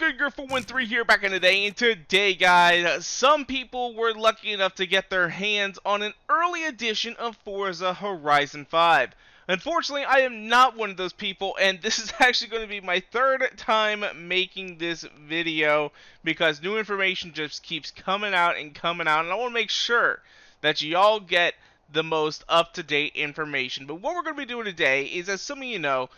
good, Griff 413 here back in the day, and today, guys, some people were lucky enough to get their hands on an early edition of Forza Horizon 5. Unfortunately, I am not one of those people, and this is actually going to be my third time making this video, because new information just keeps coming out, and I want to make sure that y'all get the most up-to-date information. But what we're going to be doing today is, as some of you know,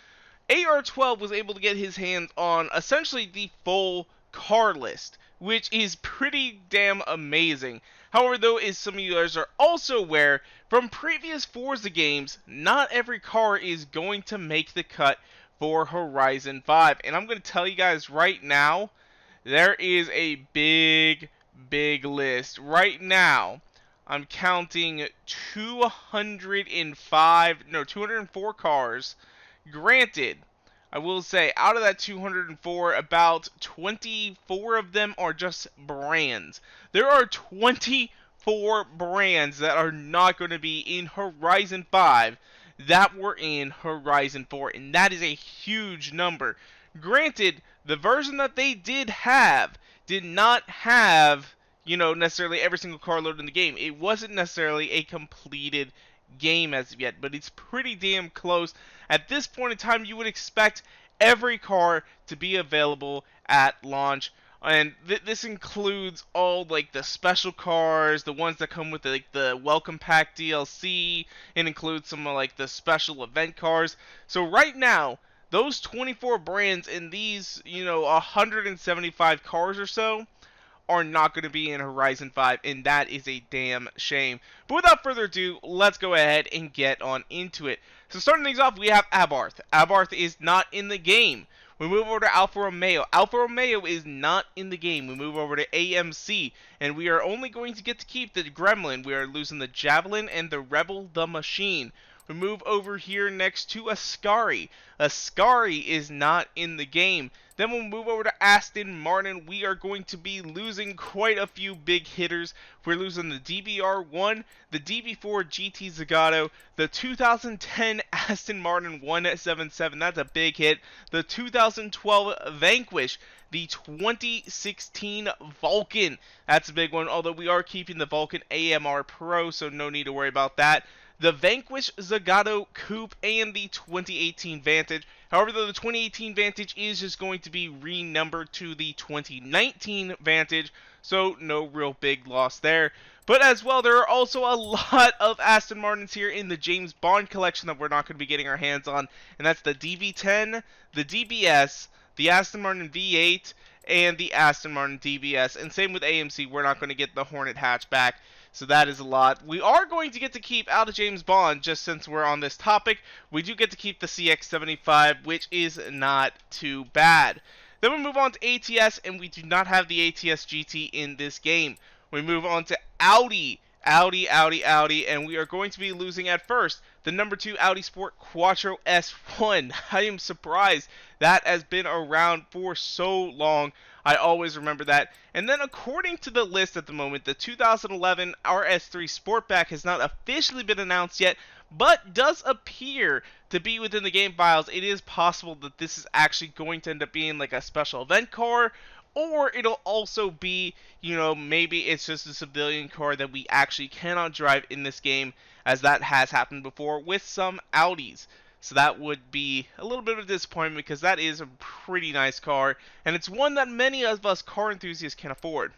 AR12 was able to get his hands on essentially the full car list, which is pretty damn amazing. However, though, as some of you guys are also aware, from previous Forza games, not every car is going to make the cut for Horizon 5. And I'm going to tell you guys right now, there is a big list. Right now, I'm counting 204 cars. Granted, I will say, out of that 204, about 24 of them are just brands. There are 24 brands that are not going to be in Horizon 5 that were in Horizon 4, and that is a huge number. Granted, the version that they did not have, necessarily every single car loaded in the game. It wasn't necessarily a completed game as of yet, but it's pretty damn close. At this point in time, you would expect every car to be available at launch, and this includes all like the special cars, the ones that come with the welcome pack DLC. It includes some of like the special event cars. So right now, those 24 brands in these 175 cars or so are not going to be in Horizon 5, and that is a damn shame. But without further ado, let's go ahead and get on into it. So starting things off, we have Abarth. Abarth is not in the game. We move over to Alfa Romeo. Alfa Romeo is not in the game. We move over to AMC, and we are only going to get to keep the Gremlin. We are losing the Javelin and the Rebel the Machine. We move over here next to Ascari. Ascari is not in the game. Then we'll move over to Aston Martin. We are going to be losing quite a few big hitters. We're losing the DB1, the DB4 GT Zagato, the 2010 Aston Martin 177. That's a big hit. The 2012 Vanquish. The 2016 Vulcan. That's a big one, although we are keeping the Vulcan AMR Pro, so no need to worry about that. The Vanquish Zagato Coupe, and the 2018 Vantage. However, though, the 2018 Vantage is just going to be renumbered to the 2019 Vantage, so no real big loss there. But as well, there are also a lot of Aston Martins here in the James Bond collection that we're not going to be getting our hands on, and that's the DB10, the DBS, the Aston Martin V8, and the Aston Martin DBS. And same with AMC, we're not going to get the Hornet hatchback. So that is a lot. We are going to get to keep out of James Bond, just since we're on this topic. We do get to keep the CX-75, which is not too bad. Then we move on to ATS, and we do not have the ATS GT in this game. We move on to Audi, and we are going to be losing at first the number 2 Audi Sport Quattro S1. I am surprised that has been around for so long. I always remember that. And then according to the list at the moment, the 2011 RS3 Sportback has not officially been announced yet, but does appear to be within the game files. It is possible that this is actually going to end up being like a special event car, or it'll also be, maybe it's just a civilian car that we actually cannot drive in this game, as that has happened before with some Audis. So that would be a little bit of a disappointment, because that is a pretty nice car, and it's one that many of us car enthusiasts can afford.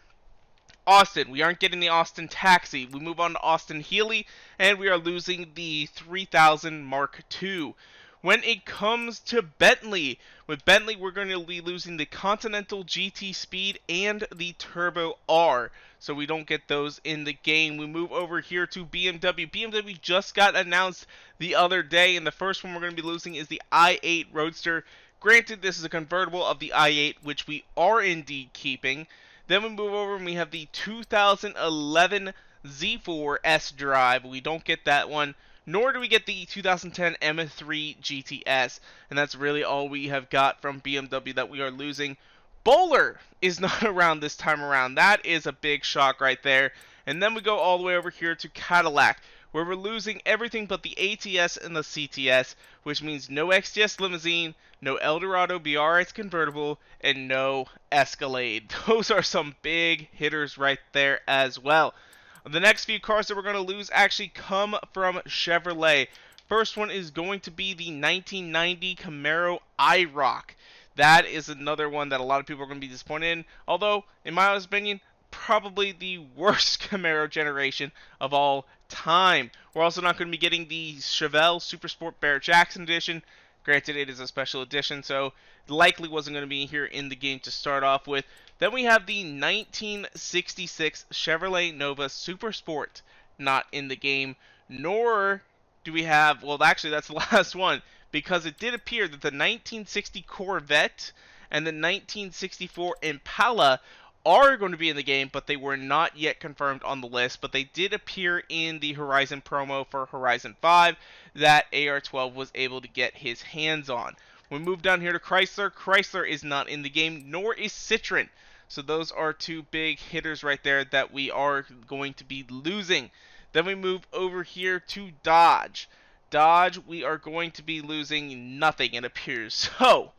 Austin, we aren't getting the Austin Taxi. We move on to Austin Healey, and we are losing the 3000 Mark II. When it comes to Bentley, with Bentley we're going to be losing the Continental GT Speed and the Turbo R, so we don't get those in the game. We move over here to BMW. BMW just got announced the other day, and the first one we're going to be losing is the i8 Roadster. Granted, this is a convertible of the i8, which we are indeed keeping. Then we move over and we have the 2011 Z4 S Drive. We don't get that one. Nor do we get the 2010 M3 GTS, and that's really all we have got from BMW that we are losing. Bowler is not around this time around. That is a big shock right there. And then we go all the way over here to Cadillac. where we're losing everything but the ATS and the CTS, which means no XTS Limousine, no Eldorado Biarritz convertible, and no Escalade. Those are some big hitters right there as well. The next few cars that we're going to lose actually come from Chevrolet. First one is going to be the 1990 Camaro IROC. That is another one that a lot of people are going to be disappointed in. Although, in my honest opinion, probably the worst Camaro generation of all time. We're also not going to be getting the Chevelle Super Sport Barrett-Jackson edition. Granted, it is a special edition, so likely wasn't going to be here in the game to start off with. Then we have the 1966 Chevrolet Nova Super Sport, not in the game. Nor do we have, well, actually, that's the last one, because it did appear that the 1960 Corvette and the 1964 Impala are going to be in the game, but they were not yet confirmed on the list. But they did appear in the Horizon promo for Horizon 5 that AR12 was able to get his hands on. We move down here to Chrysler. Chrysler is not in the game, nor is Citroen. So those are two big hitters right there that we are going to be losing. Then we move over here to Dodge. Dodge, we are going to be losing nothing, it appears. So,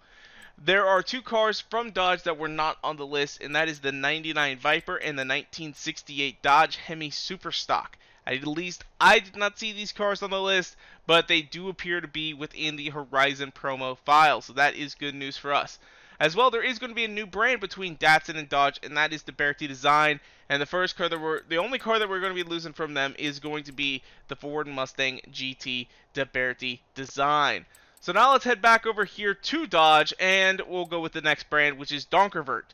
there are two cars from Dodge that were not on the list, and that is the 99 Viper and the 1968 Dodge Hemi Superstock. At least I did not see these cars on the list, but they do appear to be within the Horizon promo file, so that is good news for us. As well, there is going to be a new brand between Datsun and Dodge, and that is Deberti Design. And the only car that we're going to be losing from them is going to be the Ford Mustang GT Deberti Design. So now let's head back over here to Dodge, and we'll go with the next brand, which is Donkervort.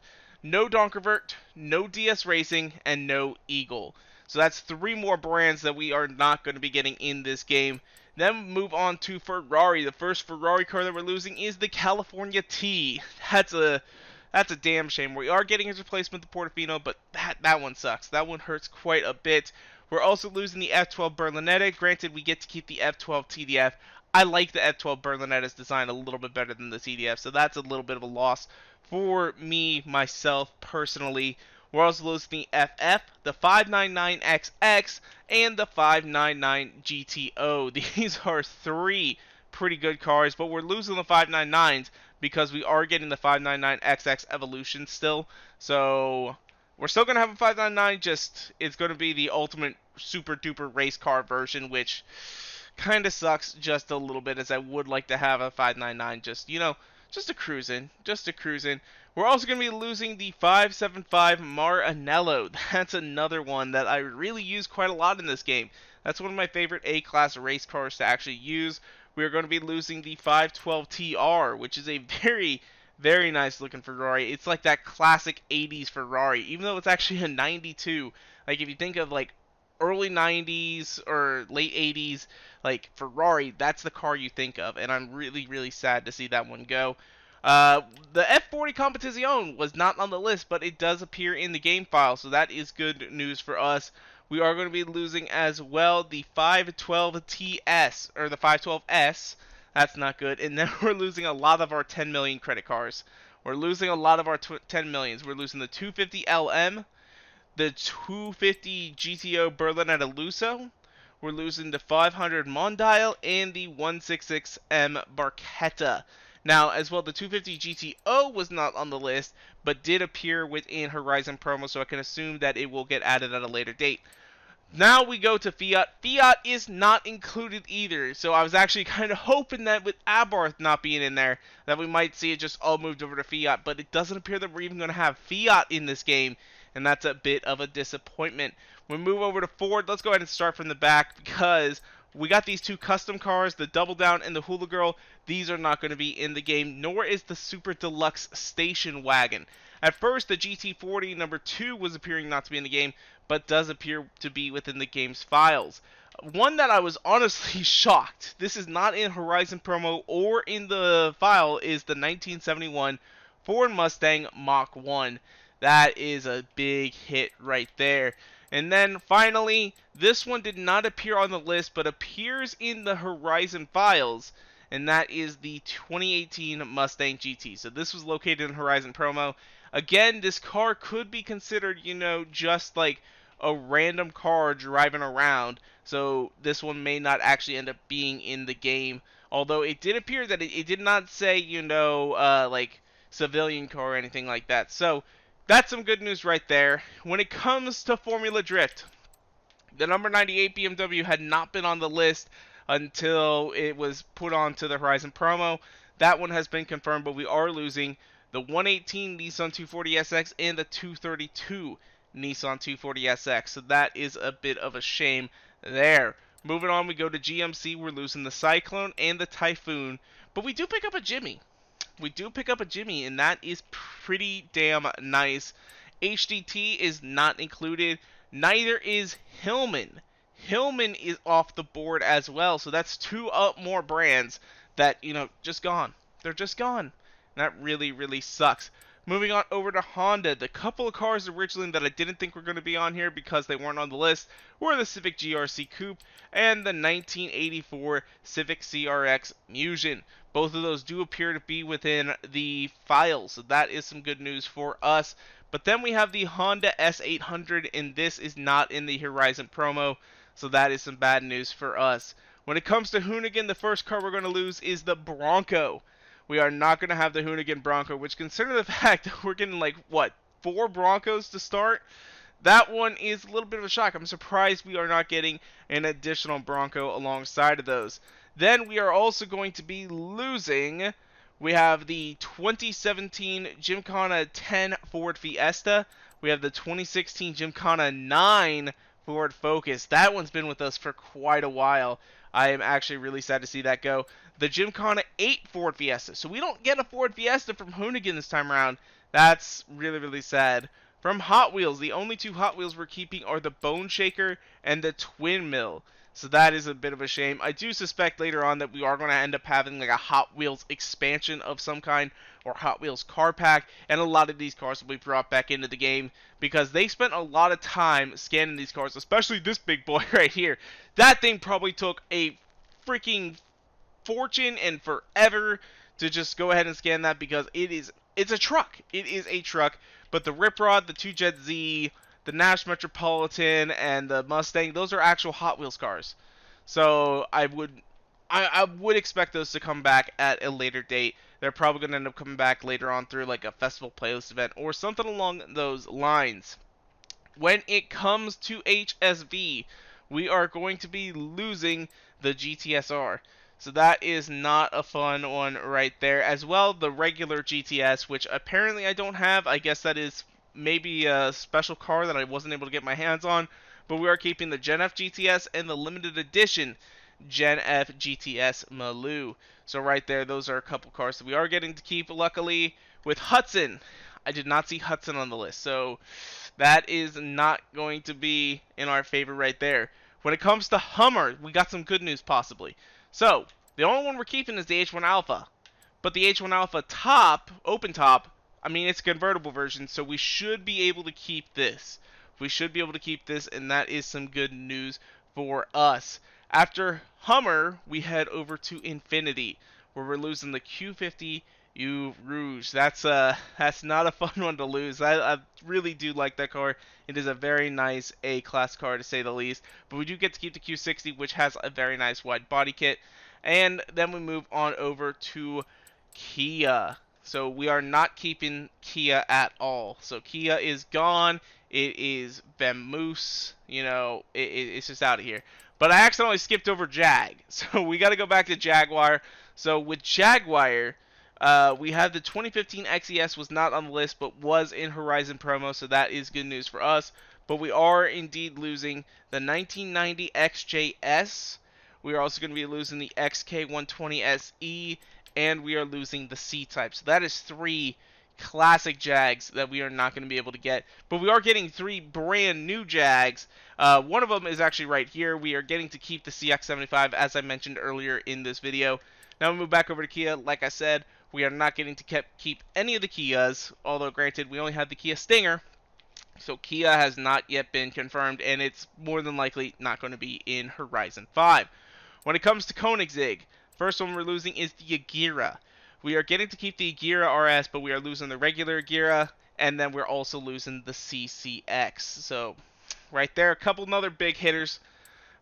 No Donkervort, no DS Racing, and no Eagle. So that's three more brands that we are not going to be getting in this game. Then move on to Ferrari. The first Ferrari car that we're losing is the Caliofrnia T. That's a damn shame. We are getting his replacement, the Portofino, but that one sucks. That one hurts quite a bit. We're also losing the F12 Berlinetta. Granted, we get to keep the F12 TDF. I like the F12 Berlinetta's design a little bit better than the TDF, so that's a little bit of a loss for me, myself, personally. We're also losing the FF, the 599XX, and the 599 GTO. These are three pretty good cars, but we're losing the 599s because we are getting the 599XX Evolution still. So we're still going to have a 599, just it's going to be the ultimate super duper race car version, which kind of sucks just a little bit, as I would like to have a 599 just, just a cruising. We're also going to be losing the 575 Maranello. That's another one that I really use quite a lot in this game. That's one of my favorite A-class race cars to actually use. We're going to be losing the 512 TR, which is a very, very nice looking Ferrari. It's like that classic 80s Ferrari, even though it's actually a 92. Like, if you think of, like, early 90s or late 80s, like Ferrari, that's the car you think of, and I'm really, really sad to see that one go. The F40 Competizione was not on the list, but it does appear in the game file, so that is good news for us. We are going to be losing as well the 512 TS, or the 512S. That's not good. And then we're losing a lot of our 10 million credit cars. We're losing a lot of our 10 millions. We're losing the 250 LM, the 250 GTO Berlinetta Lusso. We're losing the 500 Mondial and the 166M Barchetta. Now, as well, the 250 GTO was not on the list, but did appear within Horizon promo, so I can assume that it will get added at a later date. Now we go to Fiat. Fiat is not included either, so I was actually kind of hoping that with Abarth not being in there, that we might see it just all moved over to Fiat, but it doesn't appear that we're even going to have Fiat in this game, and that's a bit of a disappointment. We move over to Ford. Let's go ahead and start from the back, because we got these two custom cars, the Double Down and the Hula Girl. These are not going to be in the game, nor is the Super Deluxe Station Wagon. At first, the GT40 number 2 was appearing not to be in the game, but does appear to be within the game's files. One that I was honestly shocked, this is not in Horizon promo or in the file, is the 1971 Ford Mustang Mach 1. That is a big hit right there. And then finally, this one did not appear on the list, but appears in the Horizon files, and that is the 2018 Mustang GT. So this was located in Horizon promo. Again, this car could be considered, just like a random car driving around. So this one may not actually end up being in the game. Although it did appear that it did not say, like civilian car or anything like that. So that's some good news right there. When it comes to Formula Drift, the number 98 BMW had not been on the list until it was put onto the Horizon promo. That one has been confirmed, but we are losing the 118 Nissan 240SX and the 232 Nissan 240SX. So that is a bit of a shame there. Moving on, we go to GMC. We're losing the Cyclone and the Typhoon, but we do pick up a Jimmy. And that is pretty damn nice. HDT is not included. Neither is Hillman. Hillman is off the board as well, so that's two more brands that, just gone. They're just gone. And that really, really sucks. Moving on over to Honda, the couple of cars originally that I didn't think were going to be on here because they weren't on the list were the Civic GRC Coupe and the 1984 Civic CRX Musion. Both of those do appear to be within the files, so that is some good news for us. But then we have the Honda S800, and this is not in the Horizon promo, so that is some bad news for us. When it comes to Hoonigan, the first car we're going to lose is the Bronco. We are not going to have the Hoonigan Bronco, which, consider the fact that we're getting, 4 Broncos to start, that one is a little bit of a shock. I'm surprised we are not getting an additional Bronco alongside of those. Then we are also going to be losing, we have the 2017 Gymkhana 10 Ford Fiesta. We have the 2016 Gymkhana 9 Ford Focus. That one's been with us for quite a while. I am actually really sad to see that go. The Gymkhana 8 Ford Fiesta. So we don't get a Ford Fiesta from Hoonigan this time around. That's really, really sad. From Hot Wheels, the only 2 Hot Wheels we're keeping are the Bone Shaker and the Twin Mill. So that is a bit of a shame. I do suspect later on that we are going to end up having a Hot Wheels expansion of some kind, or Hot Wheels car pack, and a lot of these cars will be brought back into the game because they spent a lot of time scanning these cars, especially this big boy right here. That thing probably took a freaking fortune and forever to just go ahead and scan that because it's a truck. It is a truck, but the Rip Rod, the 2Jet Z, the Nash Metropolitan, and the Mustang, those are actual Hot Wheels cars. So I would expect those to come back at a later date. They're probably going to end up coming back later on through a festival playlist event or something along those lines. When it comes to HSV, we are going to be losing the GTSR. So that is not a fun one right there. As well, the regular GTS, which apparently I don't have. I guess that is maybe a special car that I wasn't able to get my hands on, but we are keeping the Gen F GTS and the limited edition Gen F GTS Maloo. So right there, those are a couple cars that we are getting to keep. Luckily, with Hudson, I did not see Hudson on the list, so that is not going to be in our favor right there. When it comes to Hummer, we got some good news possibly. So the only one we're keeping is the H1 Alpha, but the H1 Alpha top, open top, it's a convertible version, so we should be able to keep this. And that is some good news for us. After Hummer, we head over to Infiniti, where we're losing the Q50 U Rouge. That's not a fun one to lose. I really do like that car. It is a very nice A-class car, to say the least. But we do get to keep the Q60, which has a very nice wide body kit. And then we move on over to Kia. So we are not keeping Kia at all. So Kia is gone. It is vamoose. It's just out of here. But I accidentally skipped over Jag. So we got to go back to Jaguar. So with Jaguar, we have the 2015 XES was not on the list, but was in Horizon promo. So that is good news for us. But we are indeed losing the 1990 XJS. We are also going to be losing the XK120 SE. And we are losing the C-Type. So that is 3 classic Jags that we are not going to be able to get. But we are getting 3 brand new Jags. One of them is actually right here. We are getting to keep the CX-75, as I mentioned earlier in this video. Now we move back over to Kia. Like I said, we are not getting to keep any of the Kias. Although, granted, we only have the Kia Stinger. So Kia has not yet been confirmed. And it's more than likely not going to be in Horizon 5. When it comes to Koenigsegg, first one we're losing is the Agera. We are getting to keep the Agera RS, but we are losing the regular Agera, and then we're also losing the CCX. So right there. A couple other big hitters.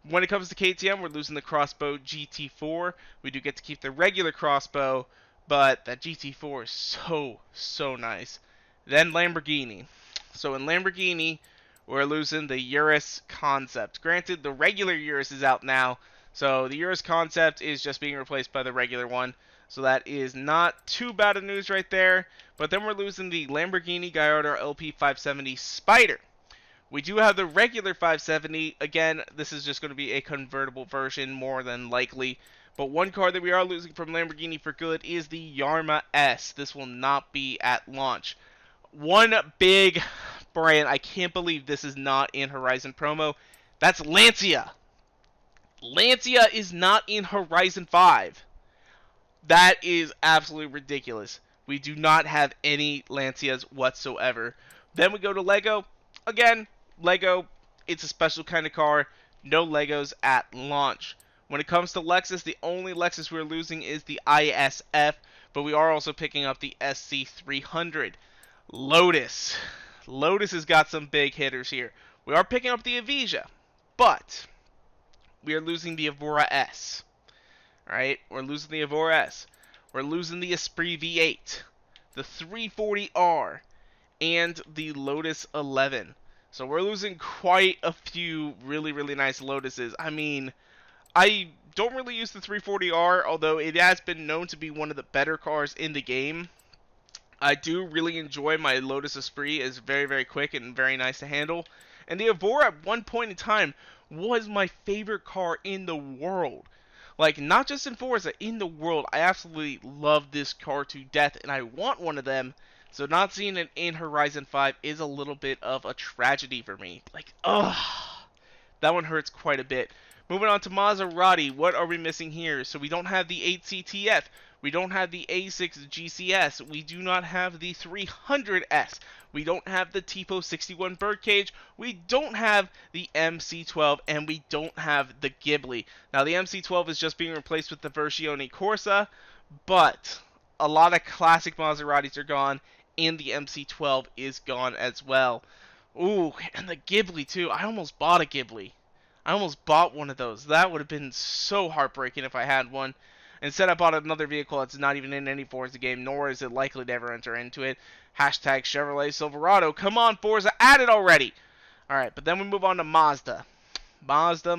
When it comes to KTM, we're losing the Crossbow GT4. We do get to keep the regular Crossbow, but that GT4 is so nice. Then Lamborghini. So in Lamborghini, we're losing the Urus Concept. Granted, the regular Urus is out now, so the Urus Concept is just being replaced by the regular one. So that is not too bad of news right there. But then we're losing the Lamborghini Gallardo LP 570 Spider. We do have the regular 570. Again, this is just going to be a convertible version more than likely. But one car that we are losing from Lamborghini for good is the Yarma S. This will not be at launch. One big brand, I can't believe this is not in Horizon promo. That's Lancia. Lancia is not in Horizon 5. That is absolutely ridiculous. We do not have any Lancias whatsoever. Then we go to Lego. Again, Lego, it's a special kind of car. No Legos at launch. When it comes to Lexus, the only Lexus we're losing is the ISF, but we are also picking up the SC300. Lotus. Lotus has got some big hitters here. We are picking up the Avesia, but we are losing the Evora S. Right? We're losing the Evora S. We're losing the Esprit V8, the 340R, and the Lotus 11. So we're losing quite a few really nice Lotuses. I mean, I don't really use the 340R, although it has been known to be one of the better cars in the game. I do really enjoy my Lotus Esprit. It's very quick and very nice to handle. And the Evora at one point in time was my favorite car in the world. Like, not just in Forza, in the world. I absolutely love this car to death, and I want one of them. So not seeing it in Horizon 5 is a little bit of a tragedy for me. Like, ugh. That one hurts quite a bit. Moving on to Maserati, what are we missing here? So we don't have the 8CTF. We don't have the A6 GCS. We do not have the 300S. We don't have the Tipo 61 Birdcage. We don't have the MC12, and we don't have the Ghibli. Now, the MC12 is just being replaced with the Versione Corsa, but a lot of classic Maseratis are gone, and the MC12 is gone as well. Ooh, and the Ghibli, too. I almost bought a Ghibli. I almost bought one of those. That would have been so heartbreaking if I had one. Instead, I bought another vehicle that's not even in any Forza game, nor is it likely to ever enter into it. Hashtag Chevrolet Silverado. Come on, Forza, add it already! Alright, but then we move on to Mazda. Mazda.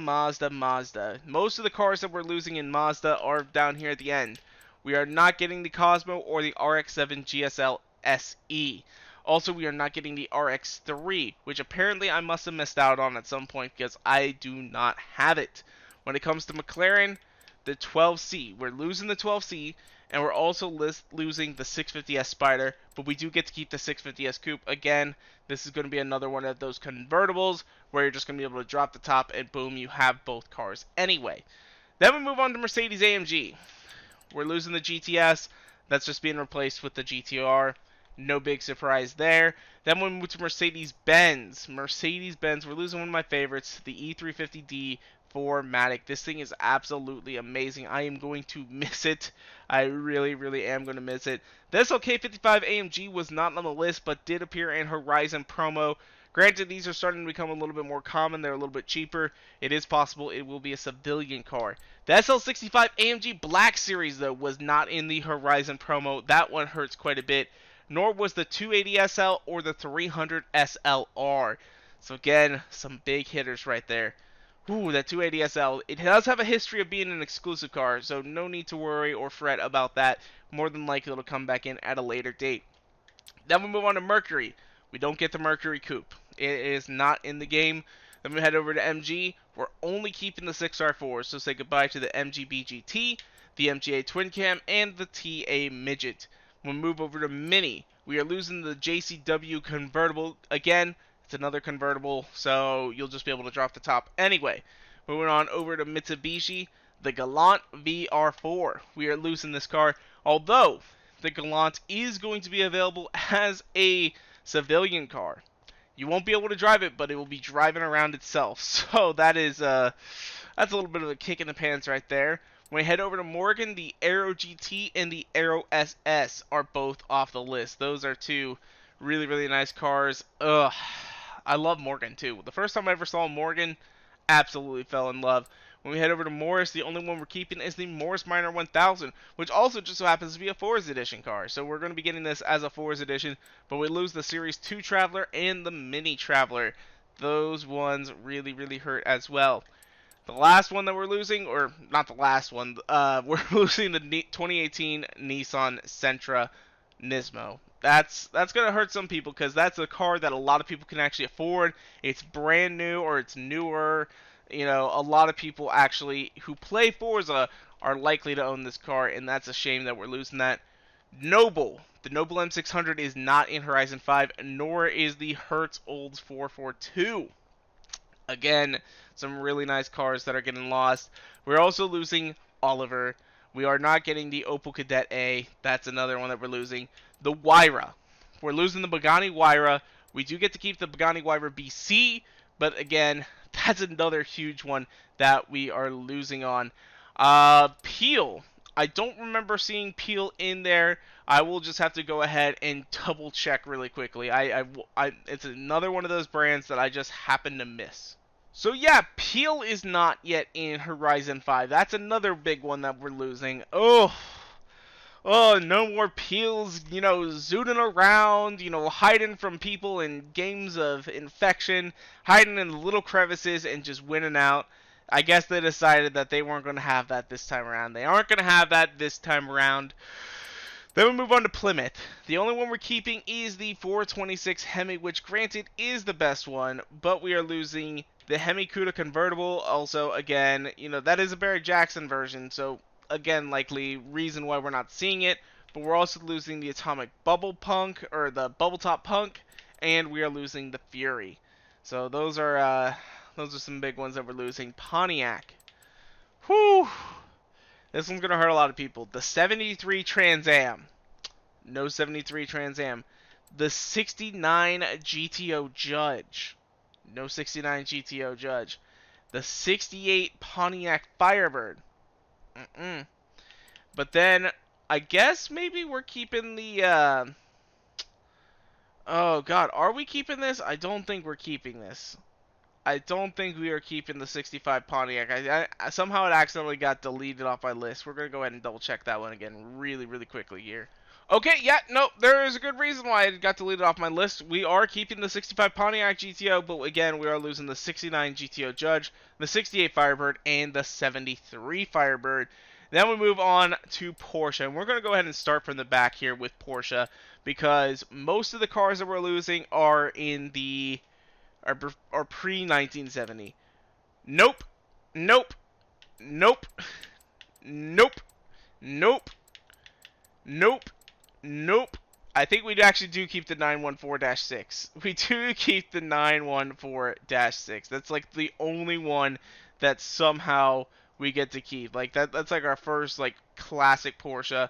Most of the cars that we're losing in Mazda are down here at the end. We are not getting the Cosmo or the RX-7 GSL SE. Also, we are not getting the RX-3, which apparently I must have missed out on at some point because I do not have it. When it comes to McLaren, the 12C. We're losing the 12C, and we're also losing the 650S Spider, but we do get to keep the 650S Coupe. Again, this is going to be another one of those convertibles where you're just going to be able to drop the top, and boom, you have both cars anyway. Then we move on to Mercedes AMG. We're losing the GTS. That's just being replaced with the GTR. No big surprise there. Then we move to Mercedes-Benz. Mercedes-Benz, we're losing one of my favorites, the E350D 4MATIC. This thing is absolutely amazing. I am going to miss it. I really am going to miss it. The SLK55 AMG was not on the list, but did appear in Horizon promo. Granted, these are starting to become a little bit more common. They're a little bit cheaper. It is possible it will be a civilian car. The SL65 AMG Black Series, though, was not in the Horizon promo. That one hurts quite a bit. Nor was the 280SL or the 300 SLR. So again, some big hitters right there. Ooh, that 280SL. It does have a history of being an exclusive car, so no need to worry or fret about that. More than likely it'll come back in at a later date. Then we move on to Mercury. We don't get the Mercury Coupe. It is not in the game. Then we head over to MG. We're only keeping the 6R4, so say goodbye to the MGB GT, the MGA Twin Cam, and the TA Midget. When we move over to Mini, we are losing the JCW convertible. Again, it's another convertible, so you'll just be able to drop the top anyway. Moving on over to Mitsubishi, the Galant VR4. We are losing this car, although the Galant is going to be available as a civilian car. You won't be able to drive it, but it will be driving around itself. So that is that's a little bit of a kick in the pants right there. When we head over to Morgan, the Aero GT and the Aero SS are both off the list. Those are two really nice cars. Ugh. I love Morgan too. The first time I ever saw Morgan, absolutely fell in love. When we head over to Morris, the only one we're keeping is the Morris Minor 1000, which also just so happens to be a Forza Edition car. So we're going to be getting this as a Forza Edition, but we lose the Series 2 Traveler and the Mini Traveler. Those ones really, really hurt as well. The last one that we're losing, or not the last one, we're losing the 2018 Nissan Sentra Nismo. That's gonna hurt some people because that's a car that a lot of people can actually afford. It's brand new or it's newer. You know, a lot of people actually who play Forza are likely to own this car, and that's a shame that we're losing that. Noble. The Noble M600 is not in Horizon 5, nor is the Hertz Olds 442. Again, some really nice cars that are getting lost. We're also losing Oliver. We are not getting the Opel Kadett A. That's another one that we're losing. The Huayra. We're losing the Pagani Huayra. We do get to keep the Pagani Huayra BC, but again, that's another huge one that we are losing on. Peel. I don't remember seeing Peel in there. I will just have to go ahead and double check really quickly. It's another one of those brands that I just happen to miss. So yeah, Peel is not yet in Horizon 5. That's another big one that we're losing. Oh, no more Peels, zooting around, hiding from people in games of infection, hiding in the little crevices and just winning out. I guess they decided that they weren't going to have that this time around. They aren't going to have that this time around. Then we move on to Plymouth. The only one we're keeping is the 426 Hemi, which granted is the best one, but we are losing the Hemi Cuda convertible. Also, again, that is a Barry Jackson version, so again, likely reason why we're not seeing it. But we're also losing the Atomic Bubble Punk, or the Bubble Top Punk, and we are losing the Fury. So those are some big ones that we're losing. Pontiac. Whew. This one's going to hurt a lot of people. The 73 Trans Am. No 73 Trans Am. The 69 GTO Judge. No 69 GTO Judge. The 68 Pontiac Firebird. But then, I guess maybe we're keeping the, oh god, are we keeping this? I don't think we're keeping this. I don't think we are keeping the 65 Pontiac. I somehow it accidentally got deleted off my list. We're going to go ahead and double check that one again really, really quickly here. Okay, yeah, no, there is a good reason why it got deleted off my list. We are keeping the 65 Pontiac GTO, but again, we are losing the 69 GTO Judge, the 68 Firebird, and the 73 Firebird. Then we move on to Porsche, and we're going to go ahead and start from the back here with Porsche, because most of the cars that we're losing are in the are pre-1970. Nope. Nope. Nope. Nope. Nope. Nope. Nope. I think we actually do keep the 914-6. We do keep the 914-6. That's like the only one that somehow we get to keep. Like that's like our first like classic Porsche.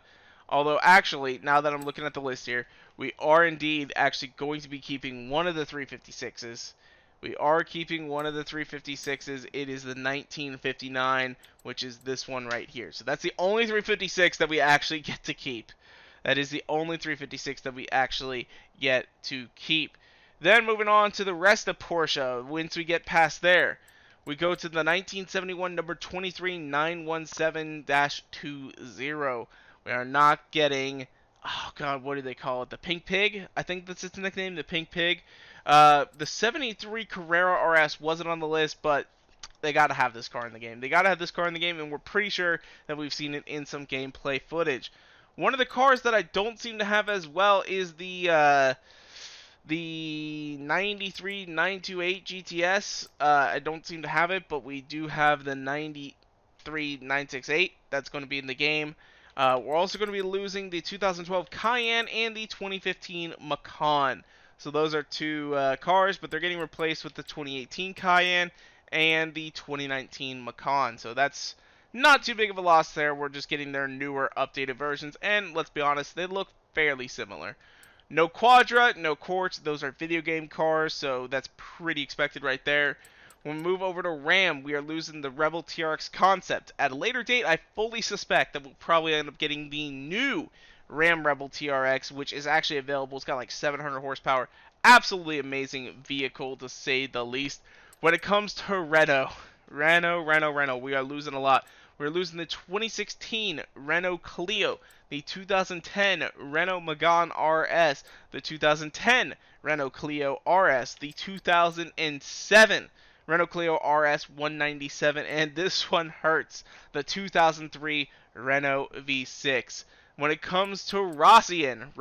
Although actually, now that I'm looking at the list here, we are indeed actually going to be keeping one of the 356s. We are keeping one of the 356s. It is the 1959, which is this one right here. So that's the only 356 that we actually get to keep. That is the only 356 that we actually get to keep. Then moving on to the rest of Porsche, once we get past there, we go to the 1971 number 23917-20. We are not getting, oh god, what do they call it? The Pink Pig? I think that's its nickname, the Pink Pig. The 73 Carrera RS wasn't on the list, but they got to have this car in the game. They got to have this car in the game, and we're pretty sure that we've seen it in some gameplay footage. One of the cars that I don't seem to have as well is the 93 928 GTS. I don't seem to have it, but we do have the 93 968. That's going to be in the game. We're also going to be losing the 2012 Cayenne and the 2015 Macan. So those are two cars, but they're getting replaced with the 2018 Cayenne and the 2019 Macan. So that's not too big of a loss there. We're just getting their newer, updated versions, and let's be honest, they look fairly similar. No Quadra, no Quartz. Those are video game cars, so that's pretty expected right there. When we move over to Ram, we are losing the Rebel TRX Concept. At a later date, I fully suspect that we'll probably end up getting the new Ram Rebel TRX, which is actually available. It's got like 700 horsepower. Absolutely amazing vehicle, to say the least. When it comes to Renault, we are losing a lot. We're losing the 2016 Renault Clio, the 2010 Renault Megane RS, the 2010 Renault Clio RS, the 2007 Renault Clio RS 197, and this one hurts, the 2003 Renault V6. When it comes to Rossion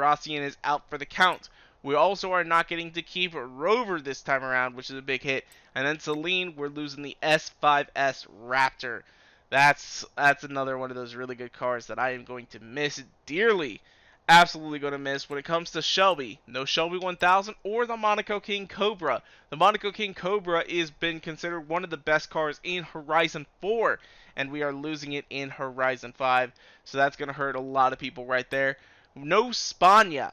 is out for the count. We also are not getting to keep Rover this time around, which is a big hit. And then Celine, we're losing the S5S Raptor. That's another one of those really good cars that I am going to miss dearly. Absolutely going to miss. When it comes to Shelby, no Shelby 1000 or the Monaco King Cobra. The Monaco King Cobra is been considered one of the best cars in Horizon 4, and we are losing it in Horizon 5. So that's going to hurt a lot of people right there. No Spania.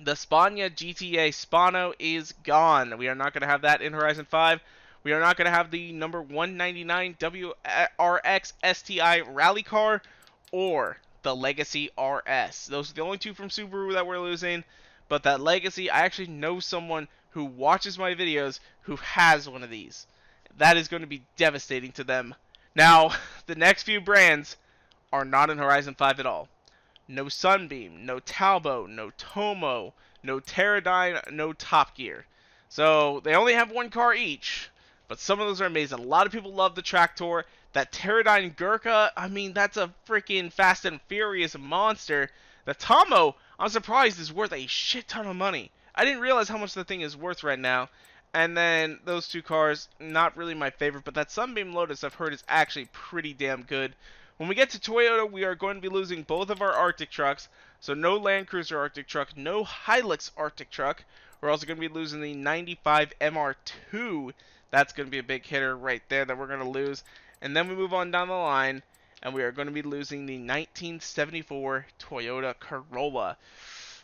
The Spania GTA Spano is gone. We are not going to have that in Horizon 5. We are not going to have the number 199 WRX STI rally car or the Legacy RS. Those are the only two from Subaru that we're losing. But that Legacy, I actually know someone who watches my videos who has one of these. That is going to be devastating to them. Now, the next few brands are not in Horizon 5 at all. No Sunbeam, no Talbot, no Tomo, no Pterodyne, no Top Gear. So they only have one car each, but some of those are amazing. A lot of people love the Tractor. That Pterodyne Gurkha, I mean, that's a freaking Fast and Furious monster. The Tomo, I'm surprised, is worth a shit ton of money. I didn't realize how much the thing is worth right now. And then those two cars, not really my favorite, but that Sunbeam Lotus I've heard is actually pretty damn good. When we get to Toyota, we are going to be losing both of our Arctic trucks. So no Land Cruiser Arctic truck, no Hilux Arctic truck. We're also going to be losing the 95 MR2. That's going to be a big hitter right there that we're going to lose. And then we move on down the line, and we are going to be losing the 1974 Toyota Corolla.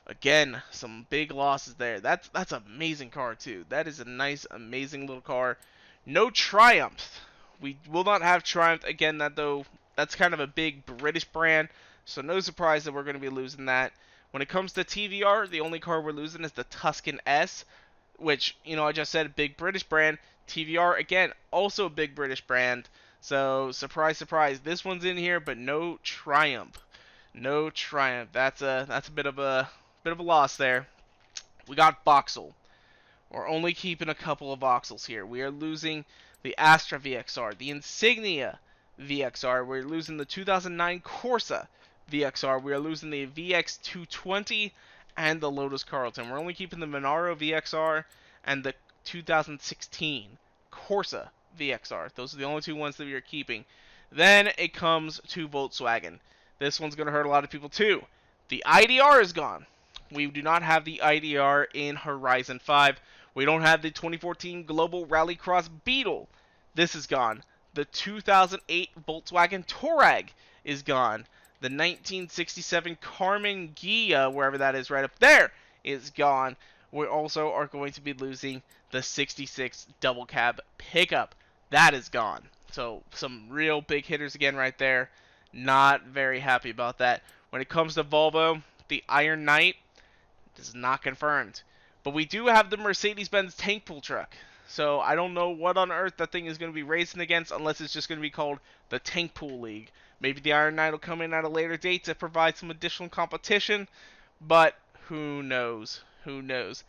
Again, some big losses there. That's an amazing car too. That is a nice, amazing little car. No Triumph. We will not have Triumph again. That's kind of a big British brand, so no surprise that we're going to be losing that. When it comes to TVR, the only car we're losing is the Tuscan S, which, I just said, big British brand. TVR, again, also a big British brand. So, surprise, surprise, this one's in here, but no Triumph. No Triumph. That's a bit of a loss there. We got Vauxhall. We're only keeping a couple of Vauxhalls here. We are losing the Astra VXR, the Insignia VXR. We're losing the 2009 Corsa VXR. We are losing the VX220 and the Lotus Carlton. We're only keeping the Monaro VXR and the 2016 Corsa VXR. Those are the only two ones that we are keeping. Then it comes to Volkswagen. This one's going to hurt a lot of people too. The IDR is gone. We do not have the IDR in Horizon 5. We don't have the 2014 Global Rallycross Beetle. This is gone. The 2008 Volkswagen Touareg is gone. The 1967 Carmen Ghia, wherever that is right up there, is gone. We also are going to be losing the 66 Double Cab Pickup. That is gone. So some real big hitters again right there. Not very happy about that. When it comes to Volvo, the Iron Knight is not confirmed. But we do have the Mercedes-Benz tank pool truck. So I don't know what on earth that thing is going to be racing against, unless it's just going to be called the Tank Pool League. Maybe the Iron Knight will come in at a later date to provide some additional competition, but who knows? Who knows?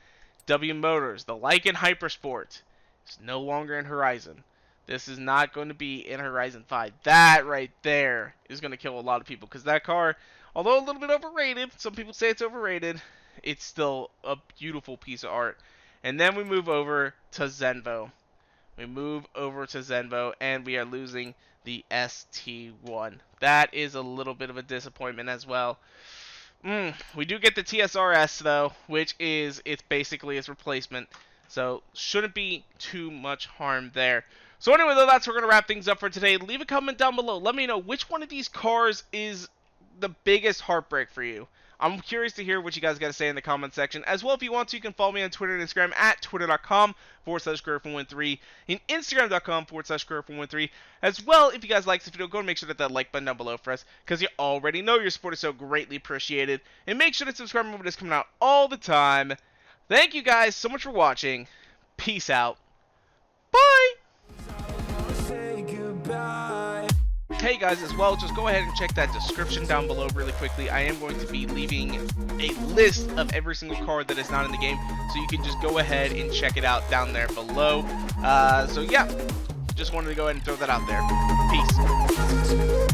W Motors, the Lykan Hypersport, is no longer in Horizon. This is not going to be in Horizon 5. That right there is going to kill a lot of people, because that car, although a little bit overrated, some people say it's overrated, it's still a beautiful piece of art. And then we move over to Zenvo. And we are losing the ST1. That is a little bit of a disappointment as well. We do get the TSRS, though, which is basically its replacement. So, shouldn't be too much harm there. So anyway, though, that's where we're going to wrap things up for today. Leave a comment down below. Let me know which one of these cars is the biggest heartbreak for you. I'm curious to hear what you guys got to say in the comment section. As well, if you want to, you can follow me on Twitter and Instagram at twitter.com/Griffer13 and Instagram.com/Griffer13. As well, if you guys like this video, go and make sure to hit that like button down below for us, because you already know your support is so greatly appreciated. And make sure to subscribe to videos coming out all the time. Thank you guys so much for watching. Peace out. Bye! Hey guys, as well, just go ahead and check that description down below really quickly. I am going to be leaving a list of every single car that is not in the game, so you can just go ahead and check it out down there below. So yeah, just wanted to go ahead and throw that out there. Peace.